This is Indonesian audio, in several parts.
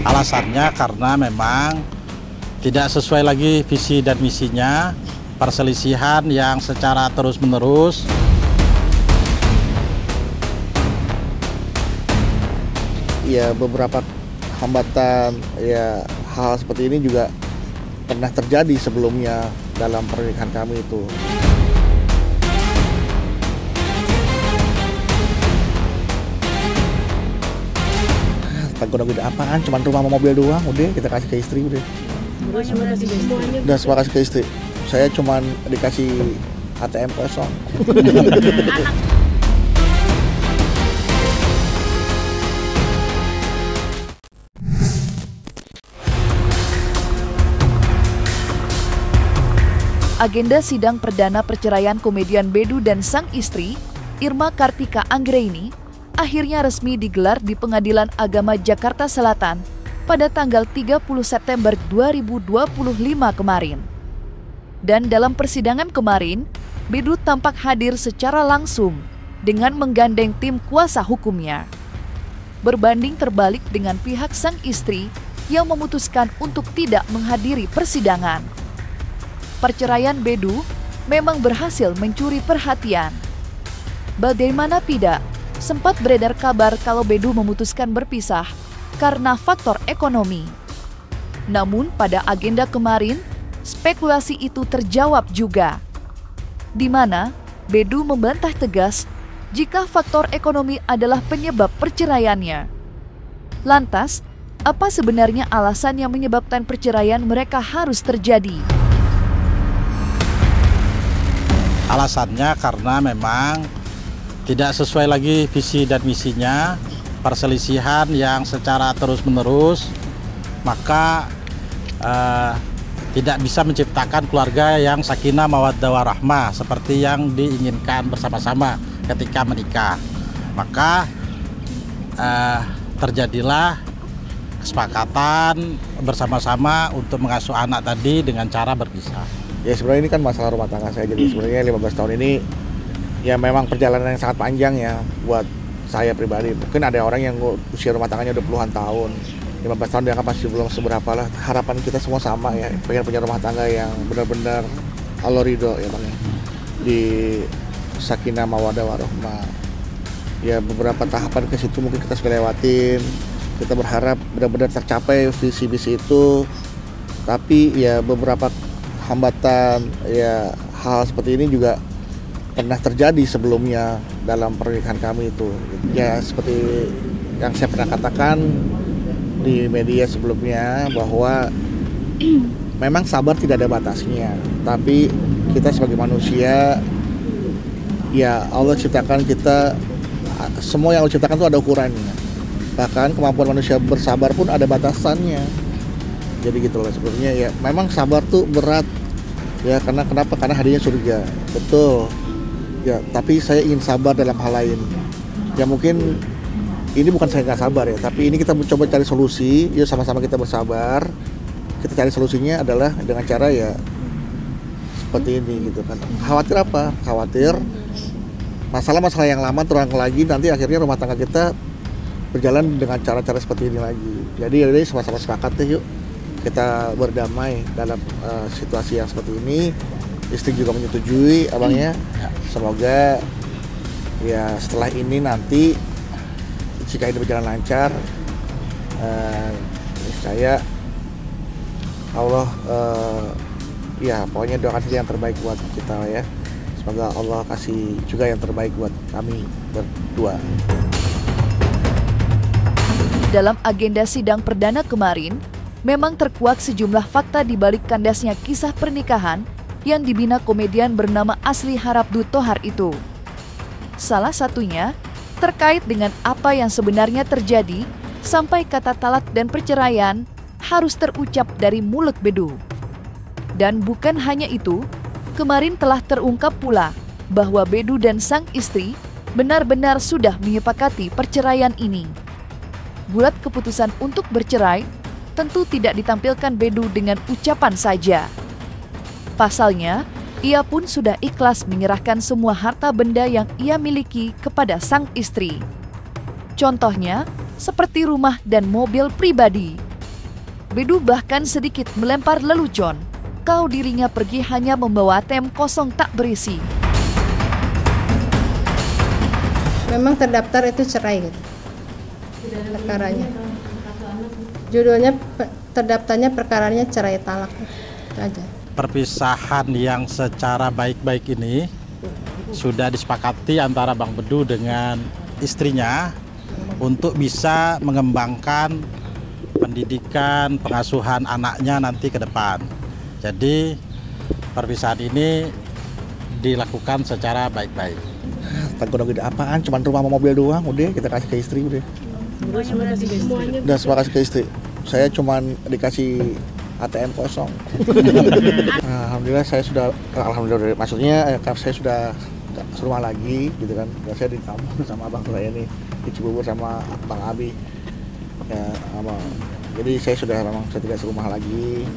Alasannya karena memang tidak sesuai lagi visi dan misinya, perselisihan yang secara terus-menerus. Ya, beberapa hambatan, ya hal seperti ini juga pernah terjadi sebelumnya dalam pernikahan kami itu. Takut apaan, cuma rumah sama mobil doang, udah kita kasih ke istri udah. Udah semua kasih ke istri. Saya cuma dikasih ATM kosong. Agenda sidang perdana perceraian komedian Bedu dan sang istri, Irma Kartika Anggraini, akhirnya resmi digelar di Pengadilan Agama Jakarta Selatan pada tanggal 30 September 2025 kemarin. Dan dalam persidangan kemarin, Bedu tampak hadir secara langsung dengan menggandeng tim kuasa hukumnya. Berbanding terbalik dengan pihak sang istri yang memutuskan untuk tidak menghadiri persidangan. Perceraian Bedu memang berhasil mencuri perhatian. Bagaimana tidak, sempat beredar kabar kalau Bedu memutuskan berpisah karena faktor ekonomi. Namun pada agenda kemarin, spekulasi itu terjawab juga, di mana Bedu membantah tegas jika faktor ekonomi adalah penyebab perceraiannya. Lantas, apa sebenarnya alasan yang menyebabkan perceraian mereka harus terjadi? Alasannya karena memang tidak sesuai lagi visi dan misinya, perselisihan yang secara terus-menerus, maka tidak bisa menciptakan keluarga yang sakinah mawaddah warahmah seperti yang diinginkan bersama-sama ketika menikah. Maka terjadilah kesepakatan bersama-sama untuk mengasuh anak tadi dengan cara berpisah. Ya sebenarnya ini kan masalah rumah tangga saya, jadi sebenarnya 15 tahun ini ya memang perjalanan yang sangat panjang ya buat saya pribadi. Mungkin ada orang yang usia rumah tangganya udah puluhan tahun, 15 tahun dianggap masih belum seberapa lah. Harapan kita semua sama ya, pengen punya rumah tangga yang benar-benar Allah ridho ya Bang ya, di sakinah mawaddah warahmah. Ya beberapa tahapan ke situ mungkin kita sudah lewatin. Kita berharap benar-benar tercapai visi misi itu. Tapi ya beberapa hambatan, ya hal seperti ini juga pernah terjadi sebelumnya dalam pernikahan kami itu. Ya seperti yang saya pernah katakan di media sebelumnya bahwa memang sabar tidak ada batasnya. Tapi kita sebagai manusia, ya Allah ciptakan kita, semua yang Allah ciptakan itu ada ukurannya. Bahkan kemampuan manusia bersabar pun ada batasannya. Jadi gitu loh sebenarnya ya, memang sabar tuh berat ya, karena kenapa? Karena hadiahnya surga, betul ya. Tapi saya ingin sabar dalam hal lain. Ya mungkin ini bukan saya nggak sabar ya, tapi ini kita mencoba cari solusi. Yuk sama-sama kita bersabar. Kita cari solusinya adalah dengan cara ya seperti ini gitu kan. Khawatir apa? Khawatir masalah-masalah yang lama terulang lagi, nanti akhirnya rumah tangga kita berjalan dengan cara-cara seperti ini lagi. Jadi ya udah sama-sama sepakat deh yuk kita berdamai dalam situasi yang seperti ini. Istri juga menyetujui abangnya. Semoga ya setelah ini nanti jika ini berjalan lancar, niscaya Allah ya pokoknya doakan saja yang terbaik buat kita ya. Semoga Allah kasih juga yang terbaik buat kami berdua. Dalam agenda sidang perdana kemarin, memang terkuak sejumlah fakta di balik kandasnya kisah pernikahan yang dibina komedian bernama Asli Harapdu Thohar itu. Salah satunya terkait dengan apa yang sebenarnya terjadi sampai kata talak dan perceraian harus terucap dari mulut Bedu. Dan bukan hanya itu, kemarin telah terungkap pula bahwa Bedu dan sang istri benar-benar sudah menyepakati perceraian ini. Bulat keputusan untuk bercerai tentu tidak ditampilkan Bedu dengan ucapan saja. Pasalnya, ia pun sudah ikhlas menyerahkan semua harta benda yang ia miliki kepada sang istri. Contohnya, seperti rumah dan mobil pribadi. Bedu bahkan sedikit melempar lelucon. Kau dirinya pergi hanya membawa ATM kosong tak berisi. Memang terdaftar itu cerai gitu. Perkaranya. Judulnya terdaftarnya perkaranya cerai talak aja. Perpisahan yang secara baik-baik ini sudah disepakati antara Bang Bedu dengan istrinya untuk bisa mengembangkan pendidikan, pengasuhan anaknya nanti ke depan. Jadi perpisahan ini dilakukan secara baik-baik. Teknologi apaan? Cuman rumah sama mobil doang, udah kita kasih ke istri udah. Udah semua kasih ke istri. Saya cuman dikasih ATM kosong. Alhamdulillah maksudnya saya sudah serumah lagi gitu kan. Saya ditampung sama abang saya ini di Cibubur sama Bang Abi. Ya, jadi saya sudah memang tidak serumah lagi.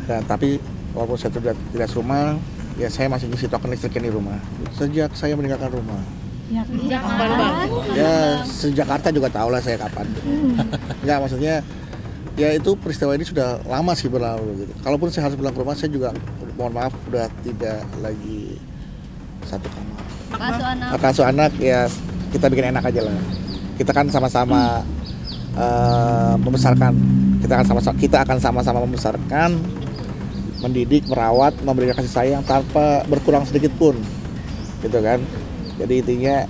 Dan, tapi walaupun saya sudah tidak serumah, ya saya masih ngisi token listriknya di rumah. Sejak saya meninggalkan rumah. Ya sejak Jakarta juga tahu lah saya kapan. Enggak, maksudnya ya itu peristiwa ini sudah lama sih berlalu gitu. Kalaupun saya harus pulang ke rumah, saya juga mohon maaf udah tidak lagi satu kamar. Asuh anak ya kita bikin enak aja lah. Kita kan sama-sama membesarkan. Kita akan sama-sama membesarkan, mendidik, merawat, memberikan kasih sayang tanpa berkurang sedikit pun, gitu kan. Jadi intinya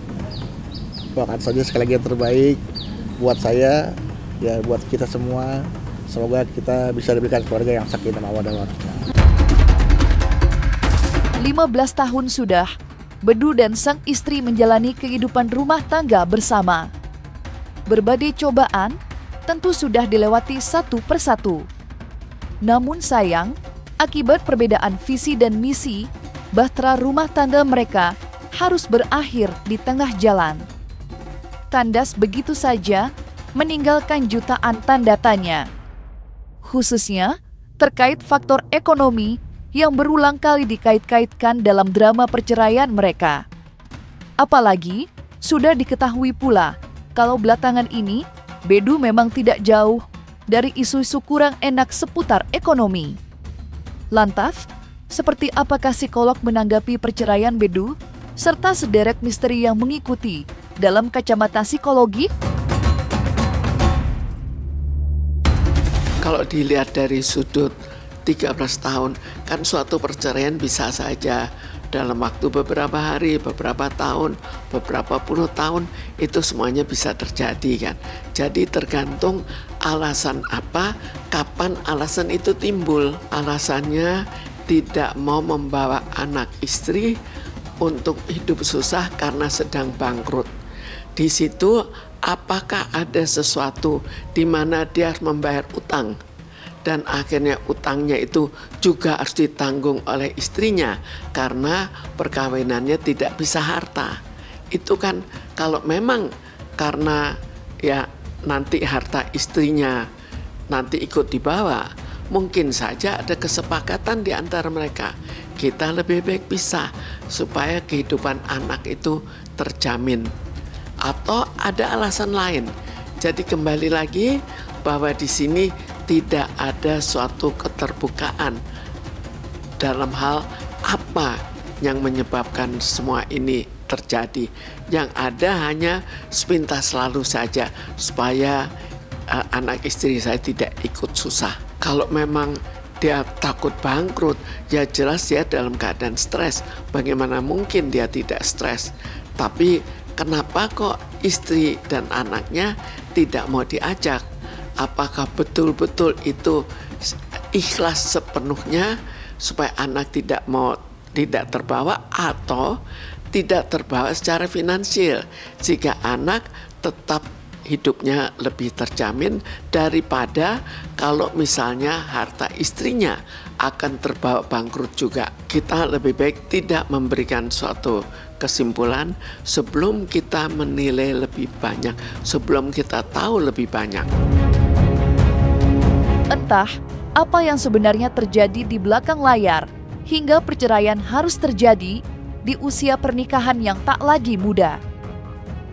doakan saja sekali lagi yang terbaik buat saya, ya buat kita semua. Semoga kita bisa diberikan keluarga yang sakinah mawaddah warahmah. 15 tahun sudah, Bedu dan sang istri menjalani kehidupan rumah tangga bersama. Berbagai cobaan tentu sudah dilewati satu persatu. Namun sayang, akibat perbedaan visi dan misi, bahtera rumah tangga mereka harus berakhir di tengah jalan. Kandas begitu saja meninggalkan jutaan tanda tanya. Khususnya terkait faktor ekonomi yang berulang kali dikait-kaitkan dalam drama perceraian mereka. Apalagi sudah diketahui pula kalau belakangan ini Bedu memang tidak jauh dari isu-isu kurang enak seputar ekonomi. Lantas, seperti apakah psikolog menanggapi perceraian Bedu, serta sederet misteri yang mengikuti dalam kacamata psikologi? Kalau dilihat dari sudut 13 tahun, kan suatu perceraian bisa saja dalam waktu beberapa hari, beberapa tahun, beberapa puluh tahun, itu semuanya bisa terjadi kan. Jadi tergantung alasan apa, kapan alasan itu timbul. Alasannya tidak mau membawa anak istri untuk hidup susah karena sedang bangkrut. Di situ apakah ada sesuatu di mana dia harus membayar utang? Dan akhirnya utangnya itu juga harus ditanggung oleh istrinya karena perkawinannya tidak bisa harta. Itu kan kalau memang karena ya nanti harta istrinya nanti ikut dibawa, mungkin saja ada kesepakatan di antara mereka. Kita lebih baik pisah supaya kehidupan anak itu terjamin. Atau ada alasan lain. Jadi kembali lagi bahwa di sini tidak ada suatu keterbukaan dalam hal apa yang menyebabkan semua ini terjadi. Yang ada hanya sepintas lalu saja supaya anak istri saya tidak ikut susah. Kalau memang dia takut bangkrut, ya jelas dia dalam keadaan stres. Bagaimana mungkin dia tidak stres? Tapi kenapa kok istri dan anaknya tidak mau diajak? Apakah betul-betul itu ikhlas sepenuhnya supaya anak tidak terbawa atau tidak terbawa secara finansial sehingga anak tetap hidupnya lebih terjamin daripada kalau misalnya harta istrinya akan terbawa bangkrut juga. Kita lebih baik tidak memberikan suatu kesimpulan sebelum kita menilai lebih banyak, sebelum kita tahu lebih banyak. Entah apa yang sebenarnya terjadi di belakang layar hingga perceraian harus terjadi di usia pernikahan yang tak lagi muda.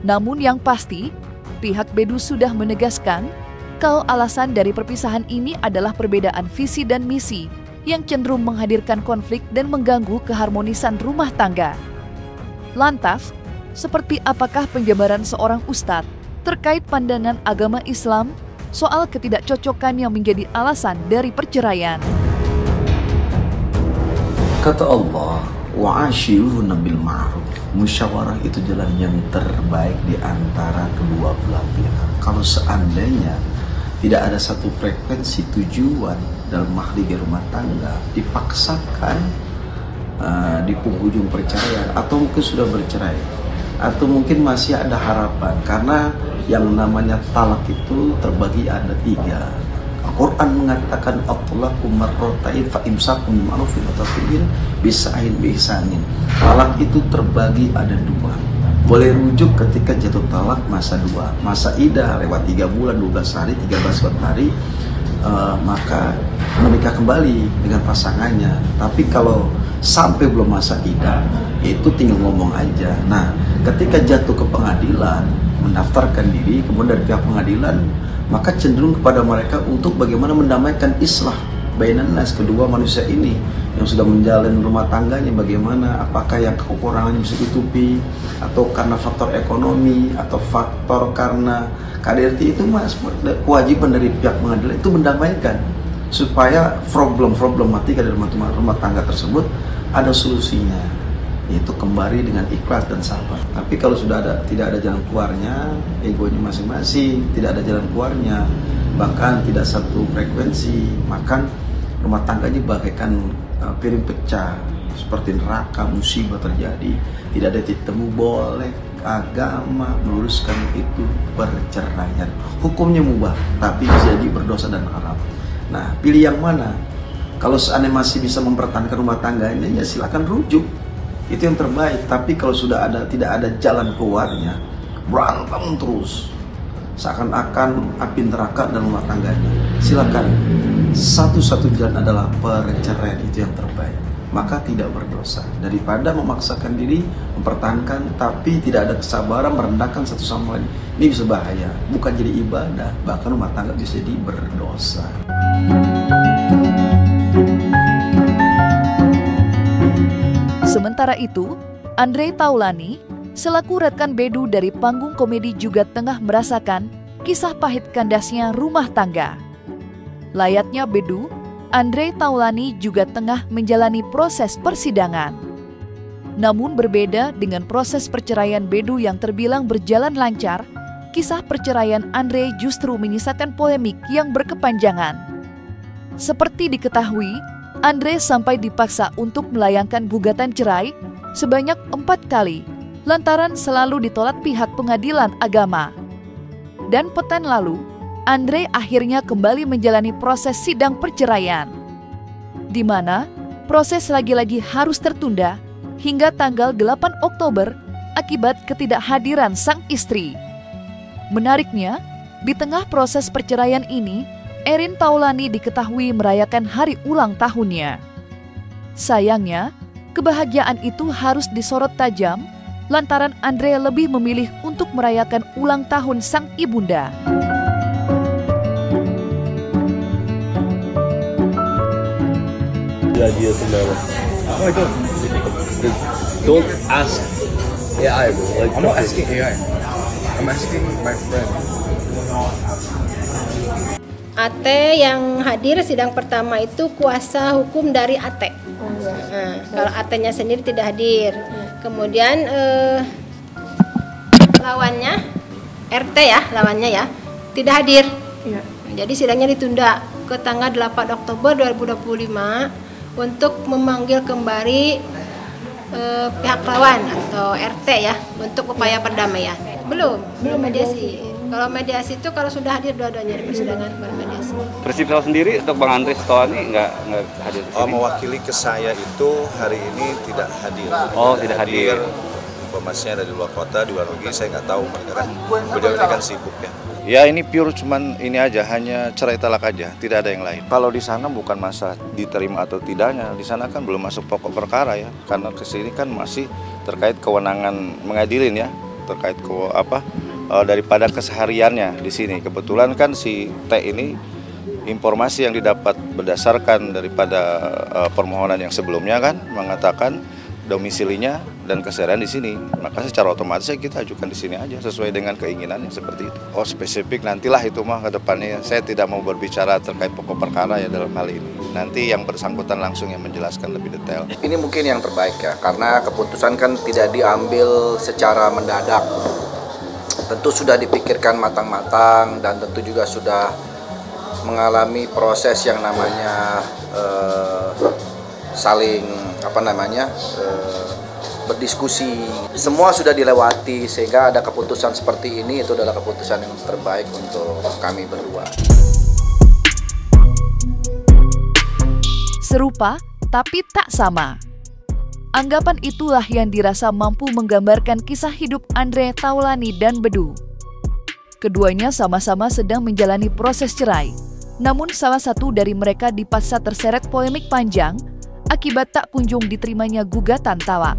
Namun yang pasti, pihak Bedu sudah menegaskan Kalau alasan dari perpisahan ini adalah perbedaan visi dan misi yang cenderung menghadirkan konflik dan mengganggu keharmonisan rumah tangga. Lantas, seperti apakah penjabaran seorang ustadz terkait pandangan agama Islam soal ketidakcocokan yang menjadi alasan dari perceraian? Kata Allah, wa'ashiruhunna bil ma'ruf. Musyawarah itu jalan yang terbaik di antara kedua belah pihak. Kalau seandainya tidak ada satu frekuensi tujuan dalam mahligai rumah tangga, dipaksakan di penghujung perceraian, atau mungkin sudah bercerai, atau mungkin masih ada harapan, karena yang namanya talak itu terbagi ada 3. Al-Quran mengatakan at-talaqu marratain fa imsakun bil ma'rufin wa tasrihun bi ihsanin. Talak itu terbagi ada 2. Boleh rujuk ketika jatuh talak masa 2, masa idah lewat 3 bulan, 12 hari, 13 hari, maka menikah kembali dengan pasangannya. Tapi kalau sampai belum masa idah, itu tinggal ngomong aja. Nah, ketika jatuh ke pengadilan, mendaftarkan diri, kemudian dari pihak pengadilan, maka cenderung kepada mereka untuk bagaimana mendamaikan islah bainan nas, kedua manusia ini yang sudah menjalin rumah tangganya, bagaimana, apakah yang kekurangannya bisa ditutupi, atau karena faktor ekonomi, atau faktor karena KDRT. Itu mas, kewajiban dari pihak pengadilan itu mendamaikan supaya problematika dari rumah tangga tersebut ada solusinya, yaitu kembali dengan ikhlas dan sabar. Tapi kalau sudah tidak ada jalan keluarnya, egonya masing-masing, tidak ada jalan keluarnya, bahkan tidak satu frekuensi, maka rumah tangganya bagaikan piring pecah, seperti neraka, musibah terjadi, tidak ada titik temu. Boleh agama meluruskan itu perceraian, hukumnya mubah, tapi bisa jadi berdosa dan haram. Nah, pilih yang mana? Kalau seandainya masih bisa mempertahankan rumah tangganya, ya silakan rujuk, itu yang terbaik. Tapi kalau sudah tidak ada jalan keluarnya, berantem terus, seakan-akan api neraka dan rumah tangganya, silakan. Satu-satu jalan adalah perceraian, itu yang terbaik. Maka tidak berdosa daripada memaksakan diri mempertahankan tapi tidak ada kesabaran, merendahkan satu sama lain. Ini bisa bahaya, bukan jadi ibadah, bahkan rumah tangga bisa jadi berdosa. Sementara itu, Andre Taulani selaku rekan Bedu dari panggung komedi juga tengah merasakan kisah pahit kandasnya rumah tangga. Layaknya Bedu, Andre Taulani juga tengah menjalani proses persidangan. Namun berbeda dengan proses perceraian Bedu yang terbilang berjalan lancar, kisah perceraian Andre justru menyisakan polemik yang berkepanjangan. Seperti diketahui, Andre sampai dipaksa untuk melayangkan gugatan cerai sebanyak 4 kali, lantaran selalu ditolak pihak pengadilan agama. Dan pekan lalu, Andre akhirnya kembali menjalani proses sidang perceraian, di mana proses lagi-lagi harus tertunda hingga tanggal 8 Oktober akibat ketidakhadiran sang istri. Menariknya, di tengah proses perceraian ini, Erin Taulani diketahui merayakan hari ulang tahunnya. Sayangnya, kebahagiaan itu harus disorot tajam lantaran Andre lebih memilih untuk merayakan ulang tahun sang ibunda. Idea sebenarnya. No, I don't. Don't ask AI, bro. Like, I'm not asking AI. I'm asking my friend. Ate yang hadir sidang pertama itu kuasa hukum dari Ate. Nah, kalau Ate-nya sendiri tidak hadir. Kemudian lawannya RT ya, lawannya ya, tidak hadir. Iya. Jadi sidangnya ditunda ke tanggal 8 Oktober 2025 untuk memanggil kembali pihak lawan atau RT ya untuk upaya perdamaian. Belum mediasi. Kalau mediasi itu kalau sudah hadir dua-duanya di persidangan baru mediasi. Prinsipal sendiri untuk Bang Andre Taulani nggak hadir di sini? Mewakili ke saya itu hari ini tidak hadir. Oh, tidak hadir. Informasinya dari luar kota, di luar negeri, saya nggak tahu. Mereka kan beliau ini kan sibuk ya. Ya ini pure cuman ini aja, hanya cerai talak aja, tidak ada yang lain. Kalau di sana bukan masalah diterima atau tidaknya, di sana kan belum masuk pokok perkara ya, karena kesini kan masih terkait kewenangan mengadilin ya, terkait daripada kesehariannya di sini. Kebetulan kan si T ini informasi yang didapat berdasarkan daripada permohonan yang sebelumnya kan mengatakan domisilinya dan keseharian di sini. Maka secara otomatis kita ajukan di sini aja sesuai dengan keinginannya seperti itu. Oh, spesifik nantilah itu mah ke depannya. Saya tidak mau berbicara terkait pokok perkara ya dalam hal ini. Nanti yang bersangkutan langsung yang menjelaskan lebih detail. Ini mungkin yang terbaik ya, karena keputusan kan tidak diambil secara mendadak. Tentu sudah dipikirkan matang-matang dan tentu juga sudah mengalami proses yang namanya saling berdiskusi. Semua sudah dilewati sehingga ada keputusan seperti ini. Itu adalah keputusan yang terbaik untuk kami berdua. Serupa tapi tak sama. Anggapan itulah yang dirasa mampu menggambarkan kisah hidup Andre Taulani dan Bedu. Keduanya sama-sama sedang menjalani proses cerai. Namun salah satu dari mereka dipaksa terseret polemik panjang akibat tak kunjung diterimanya gugatan talak.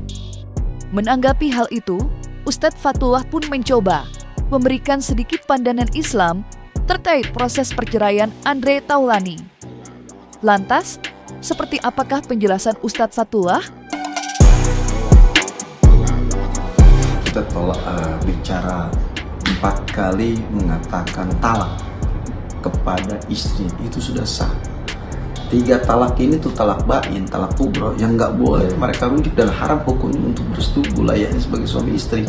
Menanggapi hal itu, Ustadz Fatullah pun mencoba memberikan sedikit pandangan Islam terkait proses perceraian Andre Taulani. Lantas, seperti apakah penjelasan Ustadz Fatullah? Kita bicara 4 kali mengatakan talak kepada istri itu sudah sah. 3 talak ini tuh talak bain, talak kubro yang nggak boleh mereka rujuk dan haram hukumnya untuk bersetubuh layaknya sebagai suami istri.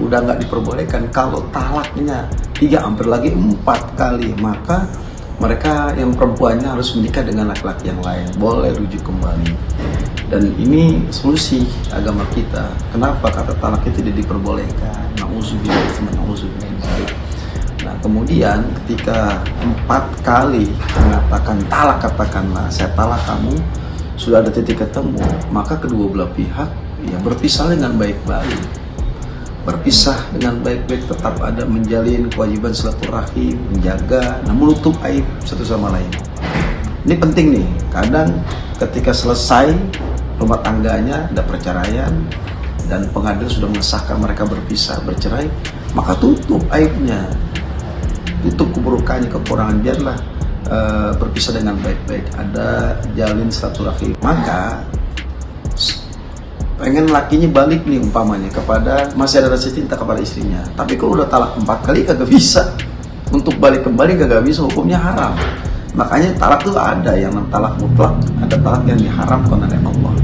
Udah nggak diperbolehkan. Kalau talaknya 3 hampir lagi 4 kali, maka mereka yang perempuannya harus menikah dengan laki-laki yang lain, boleh rujuk kembali. Dan ini solusi agama kita. Kenapa kata talak itu tidak diperbolehkan? Na'udzubillah. Nah, kemudian ketika 4 kali mengatakan talak, katakanlah saya talak kamu, sudah ada titik ketemu, maka kedua belah pihak ya berpisah dengan baik-baik. Berpisah dengan baik-baik, tetap ada menjalin kewajiban silaturahim, menjaga, menutup aib satu sama lain. Ini penting nih. Kadang ketika selesai rumah tangganya, ada perceraian dan pengadilan sudah mengesahkan mereka berpisah, bercerai, maka tutup aibnya, tutup keburukannya, kekurangan, biarlah berpisah dengan baik-baik, ada jalin silaturahim. Maka pengen lakinya balik nih umpamanya kepada, masih ada rasa cinta kepada istrinya, tapi kalau udah talak 4 kali kagak bisa, untuk balik kembali kagak bisa, hukumnya haram. Makanya talak itu ada yang talak mutlak, ada talak yang diharamkan oleh Allah.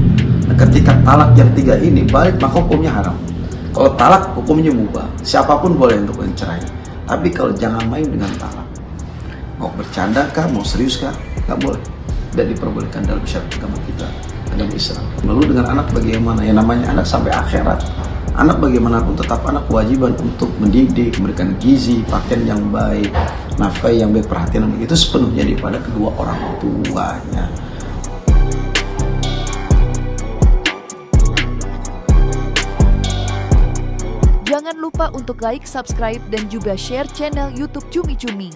Nah, ketika talak yang 3 ini balik, maka hukumnya haram. Kalau talak hukumnya mubah, siapapun boleh untuk mencerai. Tapi kalau jangan main dengan talak, mau bercanda kah, mau serius kah, nggak boleh, tidak diperbolehkan dalam syariat agama kita, agama Islam. Lalu dengan anak bagaimana? Yang namanya anak sampai akhirat. Anak bagaimanapun tetap anak, kewajiban untuk mendidik, memberikan gizi, pakaian yang baik, nafkah yang baik, perhatian yang baik, itu sepenuhnya daripada kedua orang tuanya. Jangan lupa untuk like, subscribe, dan juga share channel YouTube Cumi Cumi.